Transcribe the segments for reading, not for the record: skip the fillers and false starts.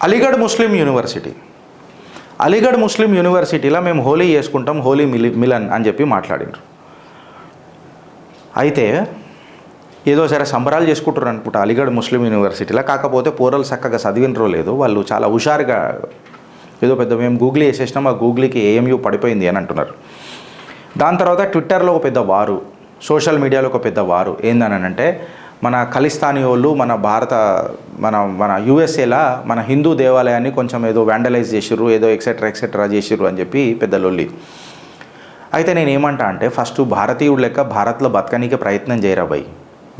అలీగఢ్ ముస్లిం university Aligarh ముస్లిం యూనివర్సిటీలో మేము హోలీ చేసుకుంటాం, హోలీ మిలన్ అని చెప్పి మాట్లాడినారు. అయితే ఏదో సరే సంబరాలు చేసుకుంటారు అనుకుంటా అలీగఢ్ ముస్లిం యూనివర్సిటీలో. కాకపోతే పోరలు చక్కగా చదివినరో లేదు, వాళ్ళు చాలా హుషారుగా ఏదో పెద్ద మేము గూగుల్ వేసేసినాం, ఆ గూగుల్కి ఏఎంయూ పడిపోయింది అని అంటున్నారు. దాని తర్వాత ట్విట్టర్లో ఒక పెద్ద వారు, సోషల్ మీడియాలో ఒక పెద్ద వారు ఏందనంటే మన ఖలిస్తానీ వాళ్ళు మన యూఎస్ఏలా మన హిందూ దేవాలయాన్ని కొంచెం ఏదో వ్యాండలైజ్ చేసిర్రు, ఏదో ఎక్సెట్రా చేసిర్రు అని చెప్పి పెద్ద లొల్లి. అయితే నేను ఏమంటా అంటే ఫస్ట్ భారతీయుడు లెక్క భారత్లో బతకనీకే ప్రయత్నం చేయరా భయ్,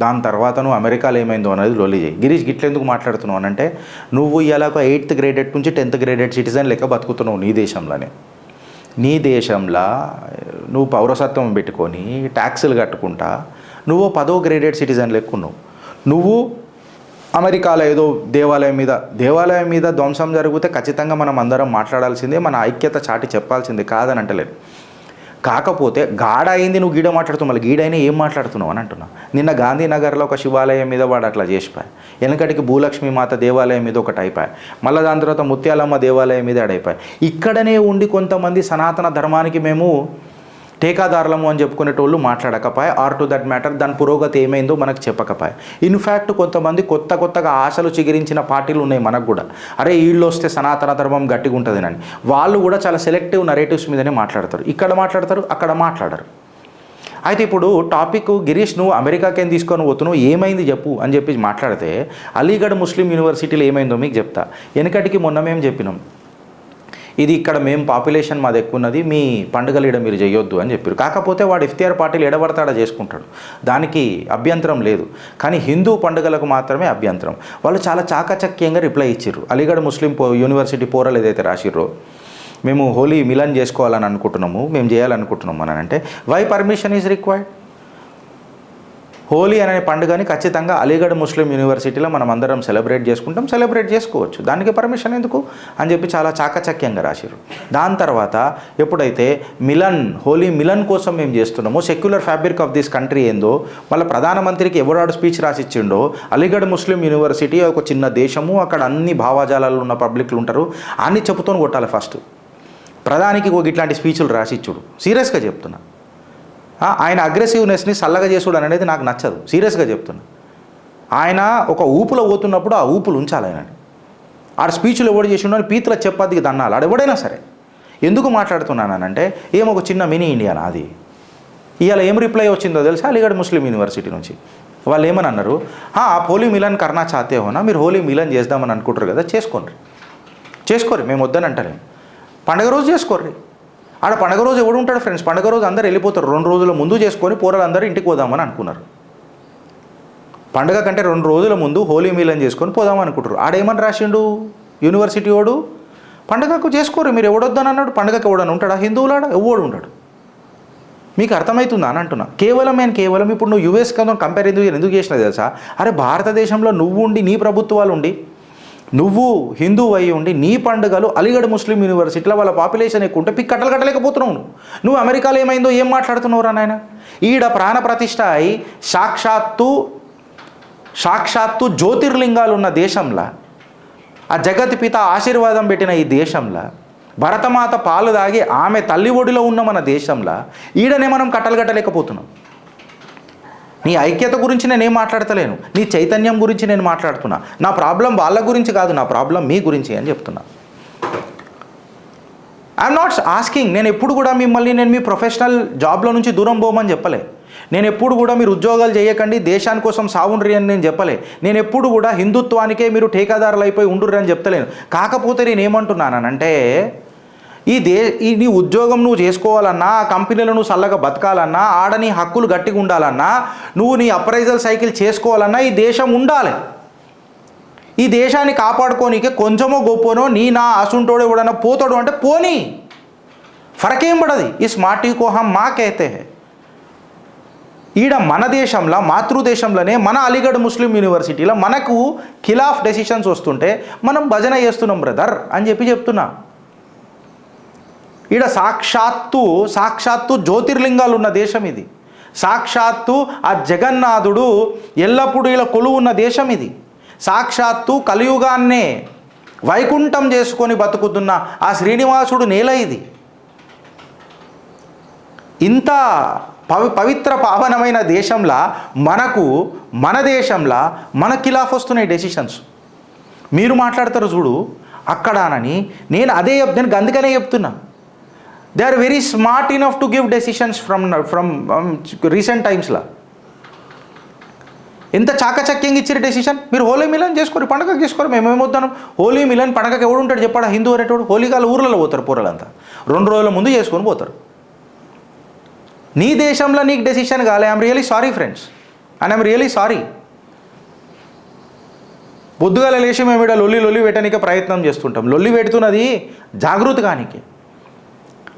దాని తర్వాత నువ్వు అమెరికాలో ఏమైందో అనేది లొల్లి చేయి. గిరీష్ గిట్లెందుకు మాట్లాడుతున్నావు అని అంటే నువ్వు ఇలా ఒక 8th గ్రేడెడ్ నుంచి 10th గ్రేడెడ్ సిటిజన్ లెక్క బతుకుతున్నావు నీ దేశంలోనే. నీ దేశంలో నువ్వు పౌరసత్వం పెట్టుకొని ట్యాక్సులు కట్టుకుంటా నువ్వు 10వ గ్రేడెడ్ సిటిజన్ లెక్కున్నావు. నువ్వు అమెరికాలో ఏదో దేవాలయం మీద ధ్వంసం జరిగితే ఖచ్చితంగా మనం అందరం మాట్లాడాల్సిందే, మన ఐక్యత చాటి చెప్పాల్సిందే, కాదని అంటలేదు. కాకపోతే గాఢ అయింది నువ్వు గీడ మాట్లాడుతున్నావు, మళ్ళీ గీడైనా ఏం మాట్లాడుతున్నావు అని అంటున్నా. నిన్న గాంధీనగర్లో ఒక శివాలయం మీద వాడు అట్లా చేసిపోయి, వెనకటికి భూలక్ష్మి మాత దేవాలయం మీద ఒకటి అయిపోయి, మళ్ళీ దాని తర్వాత ముత్యాలమ్మ దేవాలయం మీద అడైపోయి. ఇక్కడనే ఉండి కొంతమంది సనాతన ధర్మానికి మేము ఠేకాదారులము అని చెప్పుకునేటోళ్ళు మాట్లాడకపోయి, ఆర్ టు దట్ మ్యాటర్ దాని పురోగతి ఏమైందో మనకు చెప్పకపోయి. ఇన్ఫ్యాక్ట్ కొంతమంది కొత్తగా ఆశలు చిగిరించిన పార్టీలు ఉన్నాయి మనకు కూడా, అరే వీళ్ళు వస్తే సనాతన ధర్మం గట్టిగా ఉంటుంది అని. వాళ్ళు కూడా చాలా సెలెక్టివ్ నరేటివ్స్ మీదనే మాట్లాడతారు, ఇక్కడ మాట్లాడతారు అక్కడ మాట్లాడరు. అయితే ఇప్పుడు టాపిక్ గిరీష్ నువ్వు అమెరికాకేం తీసుకొని పోతున్నావు, ఏమైంది చెప్పు అని చెప్పి మాట్లాడితే అలీగఢ్ ముస్లిం యూనివర్సిటీలో ఏమైందో మీకు చెప్తా. వెనకటికి మొన్న మేము చెప్పినాం, ఇది ఇక్కడ మేము పాపులేషన్ మాది ఎక్కువ ఉన్నది, మీ పండుగలు ఈడ మీరు చేయొద్దు అని చెప్పారు. కాకపోతే వాడు ఇఫ్తియార్ పార్టీలు ఎడబడతాడా చేసుకుంటాడు, దానికి అభ్యంతరం లేదు. కానీ హిందూ పండుగలకు మాత్రమే అభ్యంతరం. వాళ్ళు చాలా చాకచక్యంగా రిప్లై ఇచ్చారు. అలీగఢ్ ముస్లిం యూనివర్సిటీ పోరలు ఏదైతే రాసిర్రో మేము హోలీ మిలన్ చేసుకోవాలని అనుకుంటున్నాము, మేము చేయాలనుకుంటున్నాము అని అంటే why permission is required? Holi అనే పండుగని ఖచ్చితంగా అలీగఢ్ ముస్లిం యూనివర్సిటీలో మనం అందరం సెలబ్రేట్ చేసుకోవచ్చు, దానికి పర్మిషన్ ఎందుకు అని చెప్పి చాలా చాకచక్యంగా రాశారు. దాని తర్వాత ఎప్పుడైతే హోలీ మిలన్ కోసం మేము చేస్తున్నామో secular fabric of this country ఏందో మళ్ళీ ప్రధానమంత్రికి ఎవరాడు స్పీచ్ రాసిచ్చిండో, అలీగఢ్ ముస్లిం యూనివర్సిటీ ఒక చిన్న దేశము, అక్కడ అన్ని భావజాలాలు ఉన్న పబ్లిక్లు ఉంటారు అన్ని చెప్పుతోని కొట్టాలి. ఫస్ట్ ప్రధానికి ఇట్లాంటి స్పీచ్లు రాసిచ్చుడు, సీరియస్గా చెప్తున్నా. ఆయన అగ్రెసివ్నెస్ని చల్లగా చేసుడు అనేది నాకు నచ్చదు, సీరియస్గా చెప్తున్నా. ఆయన ఒక ఊపులో పోతున్నప్పుడు ఆ ఊపులు ఉంచాలి ఆయనని. ఆడ స్పీచ్లు ఎవడు చేసిండో అని పీతల చెప్పద్ది దన్నాలి ఆడెవడైనా సరే. ఎందుకు మాట్లాడుతున్నానంటే ఏమో ఒక చిన్న మినీ ఇండియా అది. ఇవాళ ఏం రిప్లై వచ్చిందో తెలుసా అలీగఢ్ ముస్లిం యూనివర్సిటీ నుంచి. వాళ్ళు ఏమని అన్నారు, హోలీ మిలన్ కర్నా చాతే హోనా, మీరు హోలీ మిలన్ చేద్దామని అనుకుంటారు కదా, చేసుకోరు, మేము వద్దని అంటలేము. పండగ రోజు చేసుకోర్రి. ఆడ పండగ రోజు ఎవడు ఉంటాడు ఫ్రెండ్స్, పండగ రోజు అందరు వెళ్ళిపోతారు. 2 రోజుల ముందు చేసుకొని పోరాలు అందరూ ఇంటికి పోదామని అనుకున్నారు. పండగ కంటే 2 రోజుల ముందు హోలీ మిలన్ చేసుకొని పోదామని అనుకుంటారు. ఆడేమని రాసిండు యూనివర్సిటీ వాడు, పండగకు చేసుకోరు మీరు, ఎవడొద్దని అన్నాడు. పండగకి ఎవడని ఉంటాడా హిందువులాడ, ఎవడు ఉంటాడు. మీకు అర్థమవుతుందా అని అంటున్నా. కేవలం ఇప్పుడు నువ్వు యూఎస్ కన్నా కంపేర్ ఎందుకు చేసినా తెలుసా, అరే భారతదేశంలో నువ్వు ఉండి నీ ప్రభుత్వాలు ఉండి నువ్వు హిందూ అయి ఉండి నీ పండుగలు అలీగఢ్ ముస్లిం యూనివర్సిటీలో వాళ్ళ పాపులేషన్ ఎక్కువ ఉంటే పిక్ కట్టలేకపోతున్నావు. నువ్వు అమెరికాలో ఏమైందో ఏం మాట్లాడుతున్నావు రా నాయన. ఈడ ప్రాణ ప్రతిష్ఠ అయి సాక్షాత్తు జ్యోతిర్లింగాలు ఉన్న దేశంలో, ఆ జగత్ పిత ఆశీర్వాదం పెట్టిన ఈ దేశంలో, భరతమాత పాలు దాగి ఆమె తల్లి ఒడిలో ఉన్న మన దేశంలో ఈడనే మనం కట్టలేకపోతున్నాం. నీ ఐక్యత గురించి నేనేం మాట్లాడతలేను, నీ చైతన్యం గురించి నేను మాట్లాడుతున్నా. నా ప్రాబ్లం వాళ్ళ గురించి కాదు, నా ప్రాబ్లం మీ గురించి అని చెప్తున్నా. ఐఎమ్ నాట్ ఆస్కింగ్, నేను ఎప్పుడు కూడా మిమ్మల్ని మీ ప్రొఫెషనల్ జాబ్లో నుంచి దూరం పోమని చెప్పలే. నేను ఎప్పుడు కూడా మీరు ఉద్యోగాలు చేయకండి దేశాని కోసం సావుండ్రి అని నేను చెప్పలే. నేను ఎప్పుడు కూడా హిందుత్వానికే మీరు ఠేకాదారులు అయిపోయి ఉండుర్రి అని చెప్తలేను. కాకపోతే నేను ఏమంటున్నానంటే నీ ఉద్యోగం నువ్వు చేసుకోవాలన్నా, ఆ కంపెనీలో నువ్వు చల్లగా బతకాలన్నా, ఆడ నీ హక్కులు గట్టిగా ఉండాలన్నా, నువ్వు నీ అప్రైజల్ సైకిల్ చేసుకోవాలన్నా ఈ దేశం ఉండాలి. ఈ దేశాన్ని కాపాడుకోనికే కొంచెమో గొప్పనో నా అసుంటోడు ఎవడన్నా పోతాడు అంటే పోనీ, ఫరకేం పడది. ఈ స్మార్టీ కో హమ్ మా కేతే హై. ఈడ మన దేశంలో మాతృదేశంలోనే మన అలీగఢ్ ముస్లిం యూనివర్సిటీలో మనకు ఖిలాఫ్ డెసిషన్స్ వస్తుంటే మనం భజన చేస్తున్నాం బ్రదర్ అని చెప్తున్నా. ఈడ సాక్షాత్తు జ్యోతిర్లింగాలు ఉన్న దేశం ఇది. సాక్షాత్తు ఆ జగన్నాథుడు ఎల్లప్పుడూ ఇలా కొలువు ఉన్న దేశం ఇది. సాక్షాత్తు కలియుగాన్నే వైకుంఠం చేసుకొని బతుకుతున్న ఆ శ్రీనివాసుడు నేల ఇది. ఇంత పవిత్ర పావనమైన దేశంలో మన దేశంలో మన ఖిలాఫ్ వస్తున్నాయి డెసిషన్స్. మీరు మాట్లాడతారు చూడు అక్కడానని, నేను అందుకనే చెప్తున్నా, they are very smart enough to give decisions from recent టైమ్స్లో. ఎంత చాకచక్యంగా ఇచ్చారు డెసిషన్. మీరు హోలీ మిలన్ చేసుకోరు, పండగ చేసుకోరు, మేమేమొద్దాం. హోలీ మిలన్ పండగకి ఎవడు ఉంటాడు చెప్పాడు? హిందూ అనేటోడు. హోలీకాల ఊర్లలో పోతారు పూరలంతా, 2 రోజుల ముందు చేసుకొని పోతారు. నీ దేశంలో నీకు డెసిషన్ కాలే. I'm really sorry friends, and I'm really sorry. పొద్దుగాల లేచి మేము ఇక్కడ లొల్లి పెట్టడానికి ప్రయత్నం చేస్తుంటాం. లొల్లి పెడుతున్నది జాగృతి కానికి.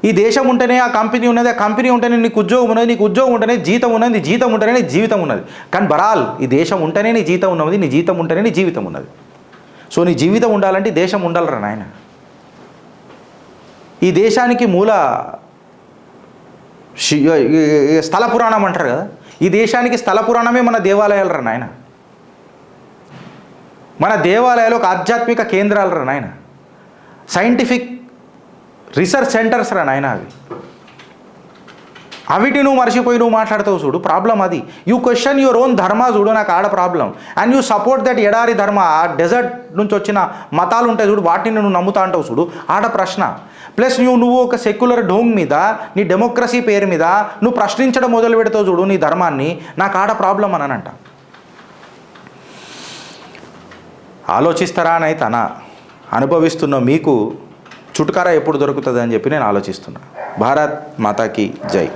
ఈ దేశం ఉంటేనే ఆ కంపెనీ ఉన్నది, ఆ కంపెనీ ఉంటేనే నీకు ఉద్యోగం ఉన్నది, నీకు ఉద్యోగం ఉంటేనే జీతం ఉన్నది, నీ జీతం ఉంటేనే నీ జీవితం ఉన్నది. కానీ బరాల్ ఈ దేశం ఉంటేనే నీ జీతం ఉన్నది, నీ జీతం ఉంటేనే నీ జీవితం ఉన్నది. సో నీ జీవితం ఉండాలంటే దేశం ఉండాలరా నాయన. ఈ దేశానికి మూల స్థల పురాణం అంటారు కదా, ఈ దేశానికి స్థల పురాణమే మన దేవాలయాలు రా నాయన. మన దేవాలయాలు ఒక ఆధ్యాత్మిక కేంద్రాలు రా నాయన, సైంటిఫిక్ రీసెర్చ్ సెంటర్స్ రా నాయన. అవిటి నువ్వు మర్చిపోయి నువ్వు మాట్లాడతావు చూడు, ప్రాబ్లం అది. యూ క్వశ్చన్ యువర్ ఓన్ ధర్మ చూడు, నాకు ఆడ problem. And you support that ఎడారి ధర్మ, ఆ డెజర్ట్ నుంచి వచ్చిన మతాలు ఉంటాయి చూడు, వాటిని నువ్వు నమ్ముతా అంటావు చూడు, ఆడ ప్రశ్న. ప్లస్ నువ్వు ఒక సెక్యులర్ ఢోంగ్ మీద, నీ డెమోక్రసీ పేరు మీద నువ్వు ప్రశ్నించడం మొదలు పెడతావు చూడు నీ ధర్మాన్ని, నాకు ఆడ ప్రాబ్లం అనంట. ఆలోచిస్తారా అని అయితే అనుభవిస్తున్న మీకు చుట్కారా ఎప్పుడు దొరుకుతుంది అని చెప్పి నేను ఆలోచిస్తున్నా. భారత్ మాతాకి జై.